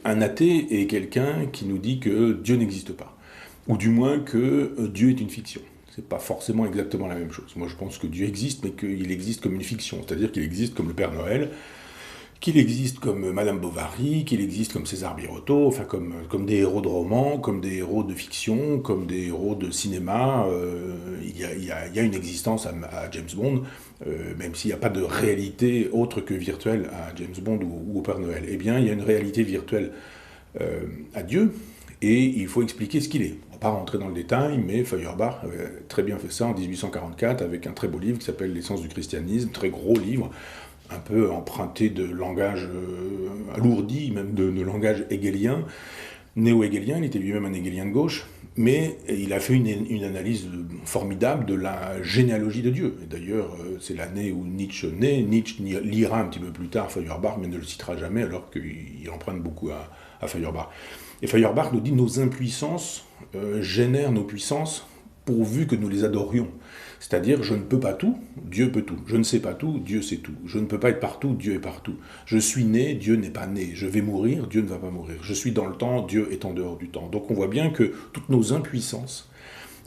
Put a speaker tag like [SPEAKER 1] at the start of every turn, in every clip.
[SPEAKER 1] Un athée est quelqu'un qui nous dit que Dieu n'existe pas, ou du moins que Dieu est une fiction. C'est pas forcément exactement la même chose. Moi, je pense que Dieu existe, mais qu'il existe comme une fiction, c'est-à-dire qu'il existe comme le Père Noël, qu'il existe comme Madame Bovary, qu'il existe comme César Birotteau, enfin comme des héros de romans, comme des héros de fiction, comme des héros de cinéma. Il y a une existence à James Bond, même s'il n'y a pas de réalité autre que virtuelle à James Bond ou au Père Noël. Eh bien, il y a une réalité virtuelle à Dieu, et il faut expliquer ce qu'il est. On ne va pas rentrer dans le détail, mais Feuerbach avait très bien fait ça en 1844 avec un très beau livre qui s'appelle L'essence du christianisme, très gros livre, un peu emprunté de langage alourdi, même de langage hegelien, néo-hegelien, il était lui-même un hegelien de gauche, mais il a fait une analyse formidable de la généalogie de Dieu. Et d'ailleurs, c'est l'année où Nietzsche naît. Nietzsche lira un petit peu plus tard Feuerbach, mais ne le citera jamais, alors qu'il emprunte beaucoup à Feuerbach. Et Feuerbach nous dit nos impuissances génèrent nos puissances pourvu que nous les adorions. C'est-à-dire, je ne peux pas tout, Dieu peut tout. Je ne sais pas tout, Dieu sait tout. Je ne peux pas être partout, Dieu est partout. Je suis né, Dieu n'est pas né. Je vais mourir, Dieu ne va pas mourir. Je suis dans le temps, Dieu est en dehors du temps. Donc on voit bien que toutes nos impuissances,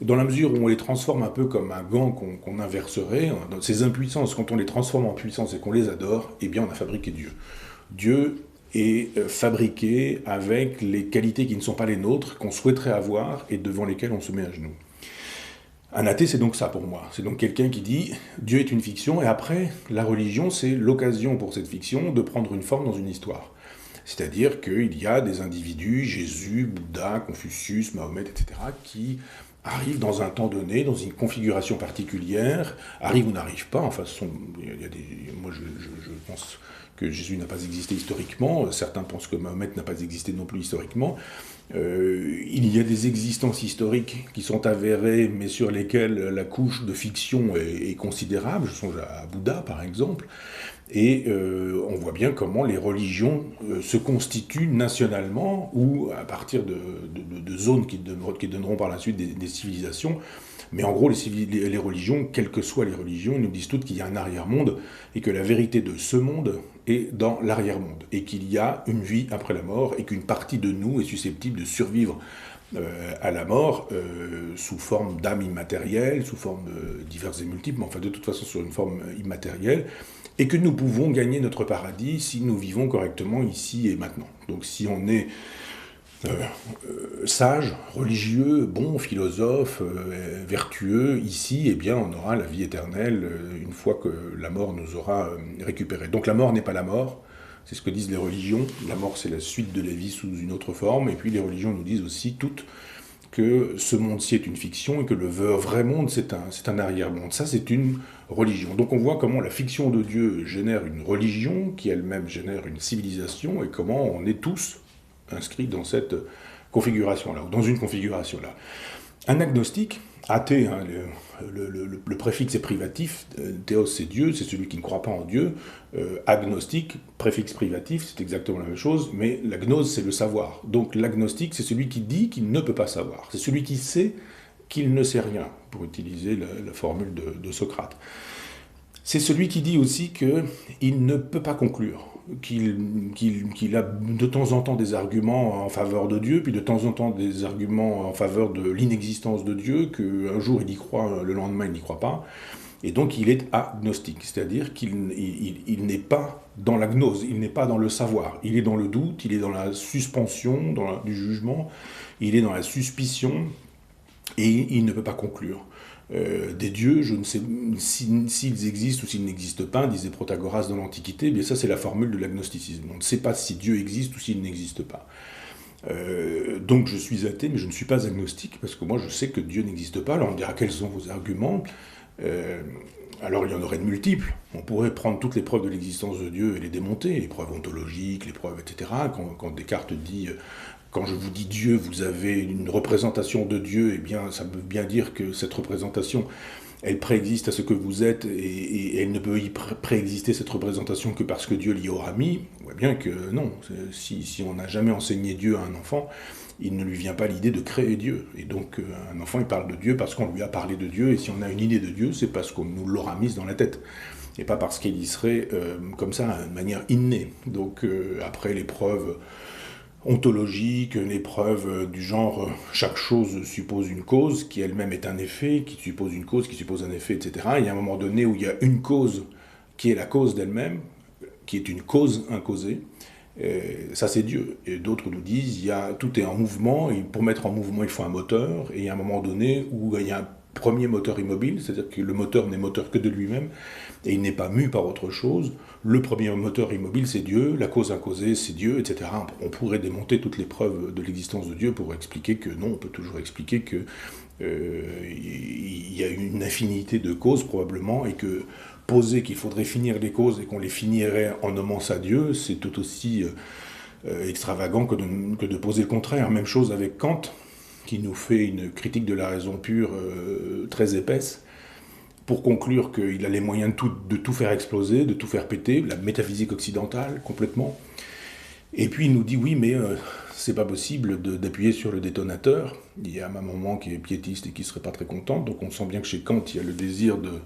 [SPEAKER 1] dans la mesure où on les transforme un peu comme un gant qu'on inverserait, ces impuissances, quand on les transforme en puissance et qu'on les adore, eh bien on a fabriqué Dieu. Dieu est fabriqué avec les qualités qui ne sont pas les nôtres, qu'on souhaiterait avoir et devant lesquelles on se met à genoux. Un athée, c'est donc ça pour moi. C'est donc quelqu'un qui dit Dieu est une fiction, et après, la religion, c'est l'occasion pour cette fiction de prendre une forme dans une histoire. C'est-à-dire qu'il y a des individus, Jésus, Bouddha, Confucius, Mahomet, etc., qui arrivent dans un temps donné, dans une configuration particulière, arrivent ou n'arrivent pas, enfin, moi je pense que Jésus n'a pas existé historiquement, certains pensent que Mahomet n'a pas existé non plus historiquement. Il y a des existences historiques qui sont avérées, mais sur lesquelles la couche de fiction est considérable. Je songe à Bouddha, par exemple. Et on voit bien comment les religions se constituent nationalement ou à partir de zones qui donneront par la suite des civilisations. Mais en gros, les religions, quelles que soient les religions, nous disent toutes qu'il y a un arrière-monde et que la vérité de ce monde est dans l'arrière-monde et qu'il y a une vie après la mort et qu'une partie de nous est susceptible de survivre à la mort sous forme d'âme immatérielle, sous forme diverses et multiples, mais enfin de toute façon sur une forme immatérielle, et que nous pouvons gagner notre paradis si nous vivons correctement ici et maintenant. Donc si on est sage, religieux, bon, philosophe, vertueux, ici, eh bien, on aura la vie éternelle une fois que la mort nous aura récupérés. Donc la mort n'est pas la mort, c'est ce que disent les religions. La mort, c'est la suite de la vie sous une autre forme. Et puis les religions nous disent aussi toutes que ce monde-ci est une fiction et que le vrai monde, c'est un arrière-monde. Ça, c'est une religion. Donc on voit comment la fiction de Dieu génère une religion qui elle-même génère une civilisation et comment on est tous inscrits dans cette configuration-là, ou dans une configuration-là. Un agnostique, athée, hein, le préfixe est privatif, théos c'est Dieu, c'est celui qui ne croit pas en Dieu, agnostique, préfixe privatif, c'est exactement la même chose, mais la gnose c'est le savoir. Donc l'agnostique c'est celui qui dit qu'il ne peut pas savoir, c'est celui qui sait qu'il ne sait rien, pour utiliser la formule de Socrate. C'est celui qui dit aussi qu'il ne peut pas conclure, qu'il a de temps en temps des arguments en faveur de Dieu, puis de temps en temps des arguments en faveur de l'inexistence de Dieu, qu'un jour il y croit, le lendemain il n'y croit pas, et donc il est agnostique, c'est-à-dire qu'il n'est pas dans la gnose, il n'est pas dans le savoir, il est dans le doute, il est dans la suspension du jugement, il est dans la suspicion, et il ne peut pas conclure. Des dieux, je ne sais s'ils existent ou s'ils n'existent pas, disait Protagoras dans l'Antiquité, bien ça c'est la formule de l'agnosticisme. On ne sait pas si Dieu existe ou s'il n'existe pas. Donc je suis athée, mais je ne suis pas agnostique, parce que moi je sais que Dieu n'existe pas. Alors on me dira quels sont vos arguments. Alors il y en aurait de multiples. On pourrait prendre toutes les preuves de l'existence de Dieu et les démonter, les preuves ontologiques, les preuves, etc. Quand Descartes dit quand je vous dis Dieu, vous avez une représentation de Dieu, eh bien, ça veut bien dire que cette représentation, elle préexiste à ce que vous êtes, et elle ne peut y préexister, cette représentation, que parce que Dieu l'y aura mis. On voit bien que non, si on n'a jamais enseigné Dieu à un enfant, il ne lui vient pas l'idée de créer Dieu. Et donc, un enfant, il parle de Dieu parce qu'on lui a parlé de Dieu, et si on a une idée de Dieu, c'est parce qu'on nous l'aura mise dans la tête. Et pas parce qu'il y serait comme ça, de manière innée. Donc, après, les preuves ontologiques, les preuves du genre chaque chose suppose une cause qui elle-même est un effet, qui suppose une cause, qui suppose un effet, etc. Il y a un moment donné où il y a une cause qui est la cause d'elle-même, qui est une cause incausée. Ça c'est Dieu. Et d'autres nous disent tout est en mouvement, et pour mettre en mouvement il faut un moteur, et il y a un moment donné où il y a un premier moteur immobile, c'est-à-dire que le moteur n'est moteur que de lui-même, et il n'est pas mu par autre chose. Le premier moteur immobile, c'est Dieu, la cause incausée, c'est Dieu, etc. On pourrait démonter toutes les preuves de l'existence de Dieu pour expliquer que non, on peut toujours expliquer que il y a une infinité de causes probablement, et que poser qu'il faudrait finir les causes et qu'on les finirait en nommant ça Dieu, c'est tout aussi extravagant que de poser le contraire. Même chose avec Kant, qui nous fait une critique de la raison pure très épaisse, pour conclure qu'il a les moyens de tout faire exploser, de tout faire péter, la métaphysique occidentale complètement. Et puis il nous dit oui, mais c'est pas possible d'appuyer sur le détonateur. Il y a ma maman qui est piétiste et qui serait pas très contente, donc on sent bien que chez Kant il y a le désir de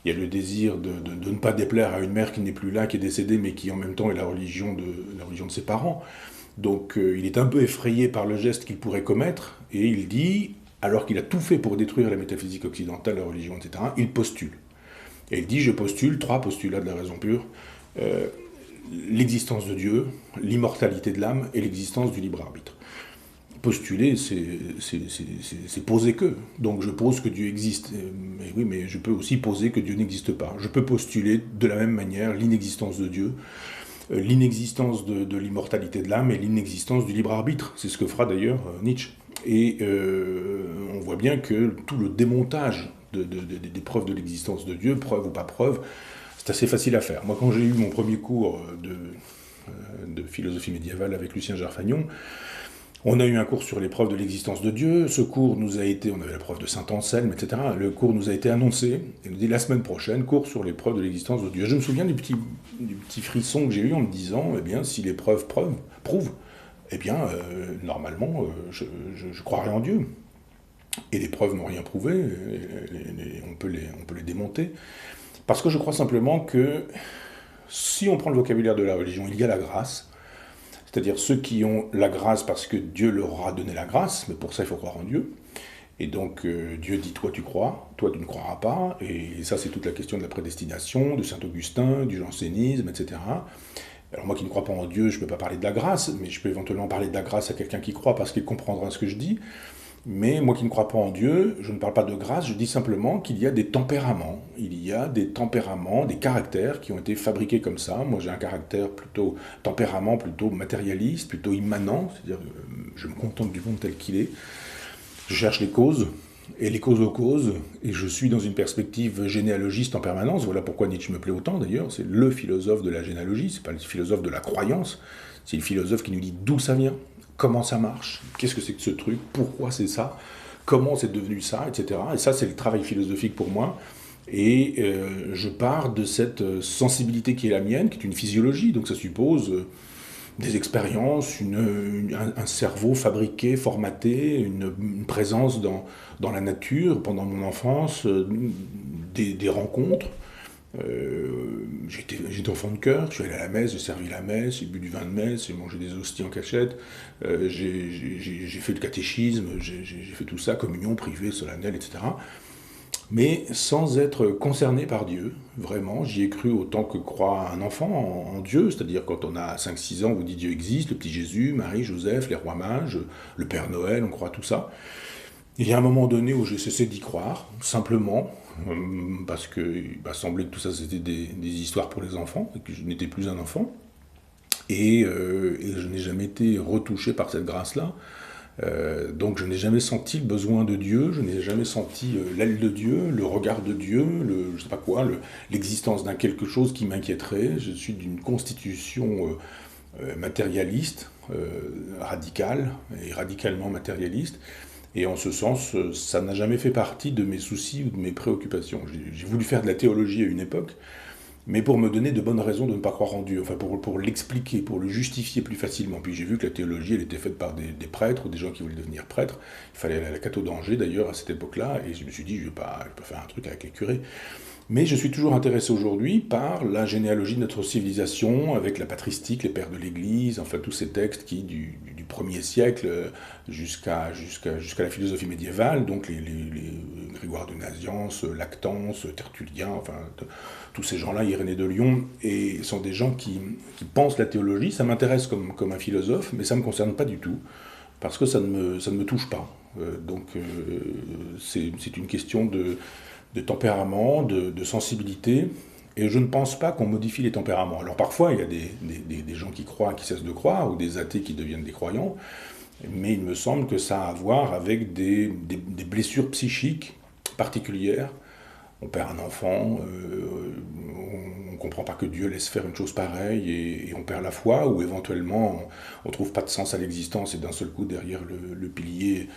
[SPEAKER 1] ne pas déplaire à une mère qui n'est plus là, qui est décédée, mais qui en même temps est la religion de ses parents. Donc il est un peu effrayé par le geste qu'il pourrait commettre, et il dit, alors qu'il a tout fait pour détruire la métaphysique occidentale, la religion, etc., il postule. Et il dit, je postule 3 postulats de la raison pure, l'existence de Dieu, l'immortalité de l'âme et l'existence du libre arbitre. Postuler, c'est poser que. Donc je pose que Dieu existe. Mais oui, mais je peux aussi poser que Dieu n'existe pas. Je peux postuler de la même manière l'inexistence de Dieu, l'inexistence de l'immortalité de l'âme et l'inexistence du libre arbitre. C'est ce que fera d'ailleurs Nietzsche. Et on voit bien que tout le démontage des preuves de l'existence de Dieu, preuve ou pas preuve, c'est assez facile à faire. Moi, quand j'ai eu mon premier cours de philosophie médiévale avec Lucien Jarfagnon, on a eu un cours sur les preuves de l'existence de Dieu. Ce cours nous a été, on avait la preuve de Saint Anselme, etc. Le cours nous a été annoncé. Il nous dit la semaine prochaine, cours sur les preuves de l'existence de Dieu. Je me souviens du petit frisson que j'ai eu en me disant, eh bien, si les preuves prouvent, eh bien, normalement, je croirais en Dieu. Et les preuves n'ont rien prouvé. On peut les démonter. Parce que je crois simplement que si on prend le vocabulaire de la religion, il y a la grâce. C'est-à-dire ceux qui ont la grâce parce que Dieu leur aura donné la grâce, mais pour ça il faut croire en Dieu. Et donc Dieu dit toi tu crois, toi tu ne croiras pas, et ça c'est toute la question de la prédestination, de Saint-Augustin, du jansénisme, etc. Alors moi qui ne crois pas en Dieu, je ne peux pas parler de la grâce, mais je peux éventuellement parler de la grâce à quelqu'un qui croit parce qu'il comprendra ce que je dis. Mais moi qui ne crois pas en Dieu, je ne parle pas de grâce, je dis simplement qu'il y a des tempéraments. Il y a des tempéraments, des caractères qui ont été fabriqués comme ça. Moi j'ai un tempérament plutôt matérialiste, plutôt immanent, c'est-à-dire je me contente du monde tel qu'il est. Je cherche les causes, et les causes aux causes, et je suis dans une perspective généalogiste en permanence. Voilà pourquoi Nietzsche me plaît autant d'ailleurs, c'est le philosophe de la généalogie, c'est pas le philosophe de la croyance, c'est le philosophe qui nous dit d'où ça vient, comment ça marche, qu'est-ce que c'est que ce truc, pourquoi c'est ça, comment c'est devenu ça, etc. Et ça, c'est le travail philosophique pour moi. Et je pars de cette sensibilité qui est la mienne, qui est une physiologie, donc ça suppose des expériences, un cerveau fabriqué, formaté, une présence dans la nature pendant mon enfance, des rencontres. J'étais enfant de cœur, je suis allé à la messe, j'ai servi la messe, j'ai bu du vin de messe, j'ai mangé des hosties en cachette, j'ai fait le catéchisme, j'ai fait tout ça, communion privée, solennelle, etc. Mais sans être concerné par Dieu, vraiment, j'y ai cru autant que croit un enfant en Dieu, c'est-à-dire quand on a 5-6 ans, on vous dit Dieu existe, le petit Jésus, Marie, Joseph, les rois mages, le Père Noël, on croit tout ça. Il y a un moment donné où j'ai cessé d'y croire, simplement, parce qu'il m'a semblé que tout ça c'était des histoires pour les enfants, et que je n'étais plus un enfant, et je n'ai jamais été retouché par cette grâce-là. Donc je n'ai jamais senti le besoin de Dieu, je n'ai jamais senti l'aile de Dieu, le regard de Dieu, je sais pas quoi, l'existence d'un quelque chose qui m'inquiéterait. Je suis d'une constitution matérialiste, radicale, et radicalement matérialiste. Et en ce sens, ça n'a jamais fait partie de mes soucis ou de mes préoccupations. J'ai voulu faire de la théologie à une époque, mais pour me donner de bonnes raisons de ne pas croire en Dieu, enfin pour l'expliquer, pour le justifier plus facilement. Puis j'ai vu que la théologie, elle était faite par des prêtres ou des gens qui voulaient devenir prêtres. Il fallait aller à la Catho d'Angers d'ailleurs à cette époque-là, et je me suis dit, je vais pas faire un truc avec les curés. Mais je suis toujours intéressé aujourd'hui par la généalogie de notre civilisation, avec la patristique, les pères de l'Église, enfin tous ces textes qui, du 1er siècle jusqu'à la philosophie médiévale, donc les Grégoire de Nazianze, Lactance, Tertullien, enfin tous ces gens-là, Irénée de Lyon, et sont des gens qui pensent la théologie. Ça m'intéresse comme un philosophe, mais ça ne me concerne pas du tout, parce que ça ne me touche pas. C'est une question de tempérament, de sensibilité, et je ne pense pas qu'on modifie les tempéraments. Alors parfois, il y a des gens qui croient, qui cessent de croire, ou des athées qui deviennent des croyants, mais il me semble que ça a à voir avec des blessures psychiques particulières. On perd un enfant, on ne comprend pas que Dieu laisse faire une chose pareille, et on perd la foi, ou éventuellement on ne trouve pas de sens à l'existence, et d'un seul coup, derrière le pilier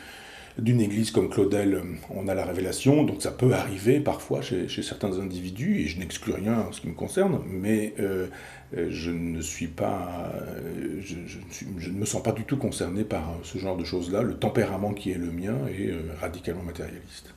[SPEAKER 1] d'une église comme Claudel, on a la révélation. Donc ça peut arriver parfois chez certains individus, et je n'exclus rien en ce qui me concerne, mais je ne suis pas, je ne me sens pas du tout concerné par ce genre de choses-là. Le tempérament qui est le mien est radicalement matérialiste.